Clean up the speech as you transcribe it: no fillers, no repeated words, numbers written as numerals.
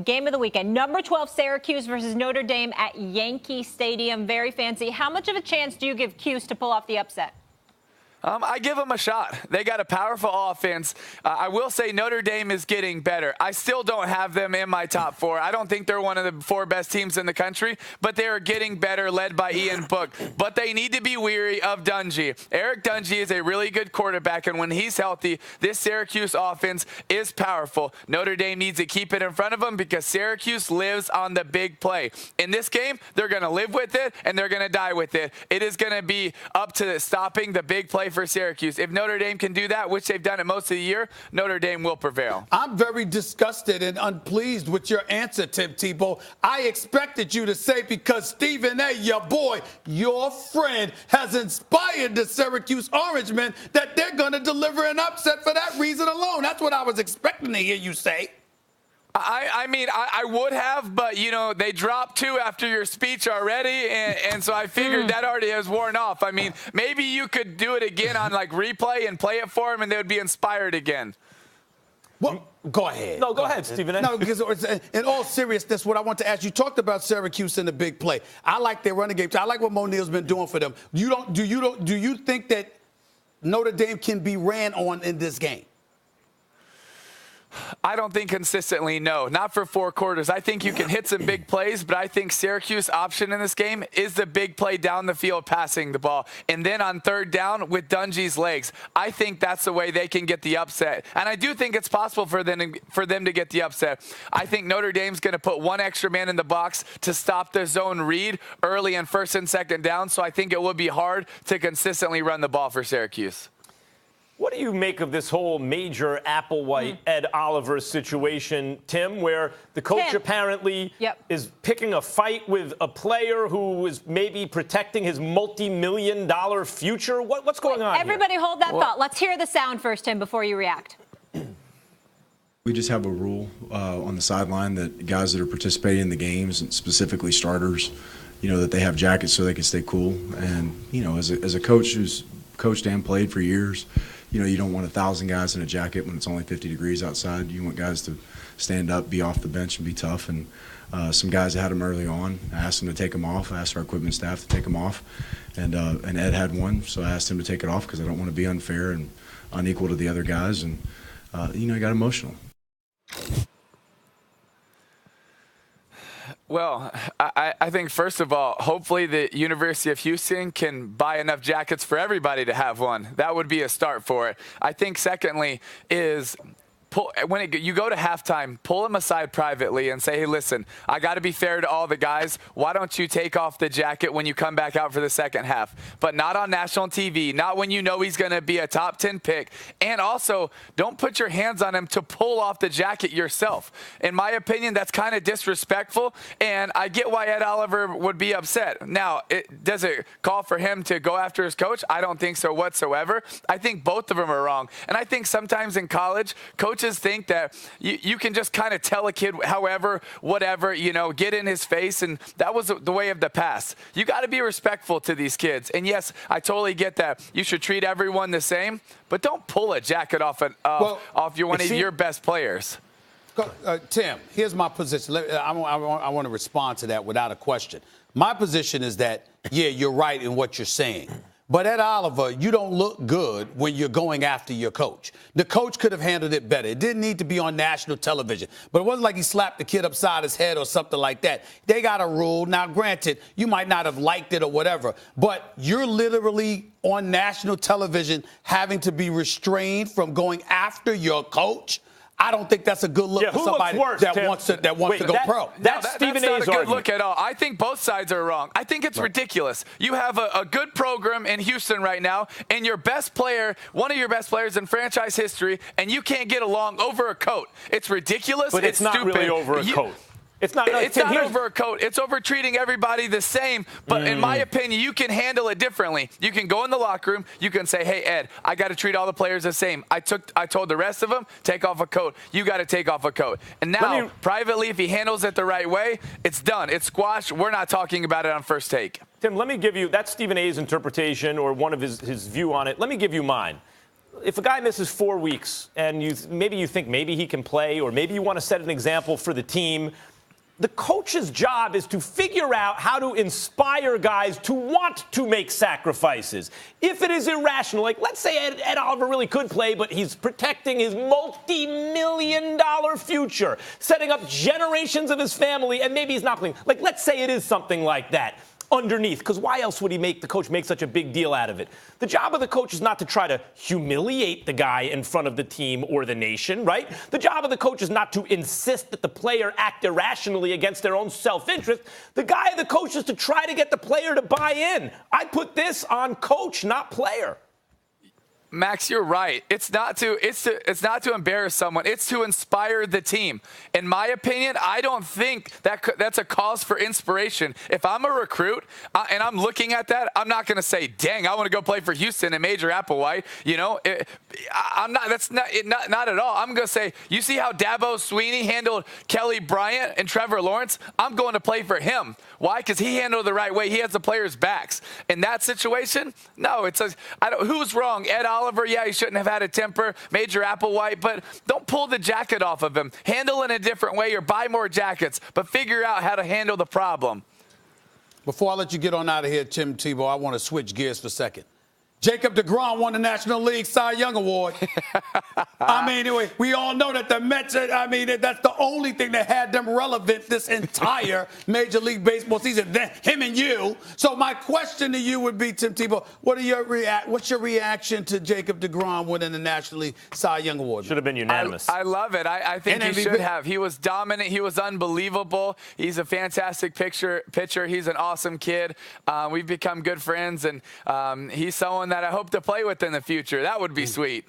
Game of the weekend, number 12 Syracuse versus Notre Dame at Yankee Stadium. Very fancy. How much of a chance do you give Cuse to pull off the upset? I give them a shot. They got a powerful offense. I will say Notre Dame is getting better. I still don't have them in my top four. I don't think they're one of the four best teams in the country, but they are getting better, led by Ian Book. But they need to be weary of Dungy. Eric Dungy is a really good quarterback, and when he's healthy, this Syracuse offense is powerful. Notre Dame needs to keep it in front of them because Syracuse lives on the big play. In this game, they're going to live with it, and they're going to die with it. It is going to be up to stopping the big play for Syracuse. If Notre Dame can do that, which they've done it most of the year, Notre Dame will prevail. I'm very disgusted and unpleased with your answer, Tim Tebow. I expected you to say, because Stephen A., your boy, your friend, has inspired the Syracuse Orangemen, that they're going to deliver an upset for that reason alone. That's what I was expecting to hear you say. I would have, but, you know, they dropped two after your speech already, and so I figured that already has worn off. I mean, maybe you could do it again on, like, replay and play it for them, and they would be inspired again. Well, go ahead. No, go ahead, Stephen A. No, because in all seriousness, what I want to ask you, talked about Syracuse in the big play. I like their running game. I like what Mo Neal's been doing for them. Do you think that Notre Dame can be ran on in this game? I don't think consistently, no. Not for 4 quarters. I think you can hit some big plays, but I think Syracuse option in this game is the big play down the field passing the ball. And then on third down with Dungy's legs, I think that's the way they can get the upset. And I do think it's possible for them to get the upset. I think Notre Dame's going to put one extra man in the box to stop the zone read early in first and second down, so I think it would be hard to consistently run the ball for Syracuse. What do you make of this whole Major Applewhite, Ed Oliver situation, Tim, where the coach apparently is picking a fight with a player who is maybe protecting his multi-million-dollar future? What's going on Everybody here? hold that thought. Let's hear the sound first, Tim, before you react. We just have a rule on the sideline that guys that are participating in the games, and specifically starters, you know, that they have jackets so they can stay cool. And, you know, as a coach who's coached and played for years, you know, you don't want 1,000 guys in a jacket when it's only 50 degrees outside. You want guys to stand up, be off the bench, and be tough. And some guys had them early on. I asked them to take them off. I asked our equipment staff to take them off. And Ed had one, so I asked him to take it off because I don't want to be unfair and unequal to the other guys. And, you know, he got emotional. Well, I think, first of all, hopefully the University of Houston can buy enough jackets for everybody to have one. That would be a start for it. I think, secondly, is when you go to halftime, pull them aside privately and say, hey, listen, I got to be fair to all the guys. Why don't you take off the jacket when you come back out for the second half? But not on national TV, not when you know he's going to be a top 10 pick. And also, don't put your hands on him to pull off the jacket yourself. In my opinion, that's kind of disrespectful, and I get why Ed Oliver would be upset. Now, does it call for him to go after his coach? I don't think so whatsoever. I think both of them are wrong. And I think sometimes in college, coaches think that you can just kind of tell a kid however, whatever, you know, get in his face, and that was the way of the past. You got to be respectful to these kids. And yes, I totally get that. You should treat everyone the same, but don't pull a jacket off one of your best players. Tim, here's my position. I want to respond to that without a question. My position is that, yeah, you're right in what you're saying. But Ed Oliver, you don't look good when you're going after your coach. The coach could have handled it better. It didn't need to be on national television. But it wasn't like he slapped the kid upside his head or something like that. They got a rule. Now, granted, you might not have liked it or whatever, but you're literally on national television having to be restrained from going after your coach. I don't think that's a good look for somebody that wants to go pro. That's not a good look at all. I think both sides are wrong. I think it's ridiculous. You have a good program in Houston right now, and your best player, one of your best players in franchise history, and you can't get along over a coat. It's ridiculous. But it's not stupid. really over a coat. It's not over a coat. It's over treating everybody the same. But in my opinion, you can handle it differently. You can go in the locker room. You can say, hey, Ed, I got to treat all the players the same. I told the rest of them, take off a coat. You got to take off a coat. And now, privately, if he handles it the right way, it's done. It's squashed. We're not talking about it on First Take. Tim, let me give you, that's Stephen A's interpretation or one of his view on it. Let me give you mine. if a guy misses 4 weeks and maybe you think maybe he can play, or maybe you want to set an example for the team, the coach's job is to figure out how to inspire guys to want to make sacrifices. If it is irrational, like let's say Ed Oliver really could play, but he's protecting his multi-million-dollar future, setting up generations of his family, and maybe he's not playing. Like, let's say it is something like that underneath, because why else would the coach make such a big deal out of it? The job of the coach is not to try to humiliate the guy in front of the team or the nation, right? The job of the coach is not to insist that the player act irrationally against their own self-interest. The coach is to try to get the player to buy in. I put this on coach, not player. Max, you're right. It's not to embarrass someone. It's to inspire the team. In my opinion, I don't think that's a cause for inspiration. If I'm a recruit and I'm looking at that, I'm not going to say, "Dang, I want to go play for Houston and Major Applewhite." You know, I'm not. That's not at all. I'm going to say, "You see how Dabo Sweeney handled Kelly Bryant and Trevor Lawrence? I'm going to play for him. Why? Because he handled it the right way. He has the players' backs. In that situation, no. Who's wrong? Ed Oliver, yeah, he shouldn't have had a temper. Major Applewhite, but don't pull the jacket off of him. Handle it in a different way or buy more jackets, but figure out how to handle the problem." Before I let you get on out of here, Tim Tebow, I want to switch gears for a second. Jacob DeGrom won the National League Cy Young Award. I mean, anyway, we all know that the Mets, that's the only thing that had them relevant this entire Major League Baseball season, him and you. So my question to you would be, Tim Tebow, what's your reaction to Jacob DeGrom winning the National League Cy Young Award? Should have been unanimous. I love it. I think he should have. He was dominant. He was unbelievable. He's a fantastic pitcher. He's an awesome kid. We've become good friends, and he's someone that I hope to play with in the future. That would be sweet.